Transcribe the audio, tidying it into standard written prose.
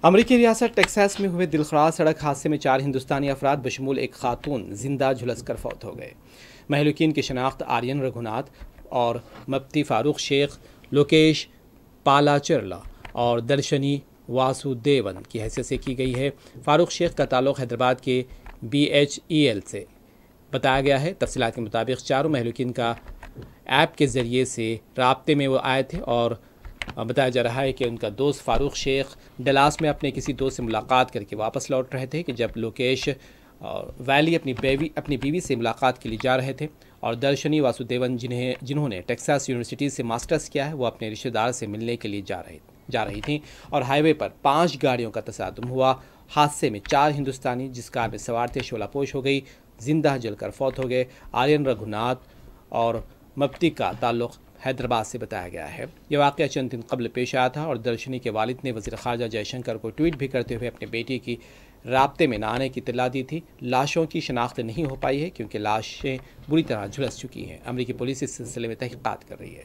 امریکی ریاست ٹیکساس میں ہوئے دلخراش سڑک حادثے میں 4 ہندوستانی افراد بشمول ایک خاتون زندہ جھلس کر فوت ہو گئے۔ مہلوکین کی شناخت آرین رگھوناتھ اور مپتی فاروق شیخ، لوکیش پالاچرلا اور درشنی واسودیون کی حیثیت سے کی گئی ہے۔ فاروق شیخ کا تعلق حیدرآباد کے BHEL سے بتایا گیا ہے۔ تفصیلات کے مطابق چاروں مہلوکین کا ایپ کے ذریعے سے رابطے میں وہ آئے تھے اور بتایا جا رہا ہے کہ ان کا دوست فاروق شیخ ڈلاس میں اپنے کسی دوست سے ملاقات کر کے واپس لوٹ رہے تھے کہ جب لوکیش ویلی اپنی بیوی سے ملاقات کے لیے جا رہے تھے، اور درشنی واسودیون جنہوں نے ٹیکساس یونیورسٹی سے ماسٹرز کیا ہے، وہ اپنے رشتہ دار سے ملنے کے لیے جا رہی تھیں اور ہائی وے پر 5 گاڑیوں کا تصادم ہوا۔ حادثے میں 4 ہندوستانی جس کار میں سوار تھے شعلہ پوش ہو گئی، زندہ جل کر فوت ہو گئے۔ آرین رگھوناتھ اور مپتی کا تعلق حیدرآباد سے بتایا گیا ہے۔ یہ واقعہ چند دن قبل پیش آیا تھا اور درشنی کے والد نے وزیر خارجہ جے شنکر کو ٹویٹ بھی کرتے ہوئے اپنے بیٹی کی رابطے میں نہ آنے کی اطلاع دی تھی۔ لاشوں کی شناخت نہیں ہو پائی ہے کیونکہ لاشیں بری طرح جھلس چکی ہیں۔ امریکی پولیس اس سلسلے میں تحقیقات کر رہی ہے۔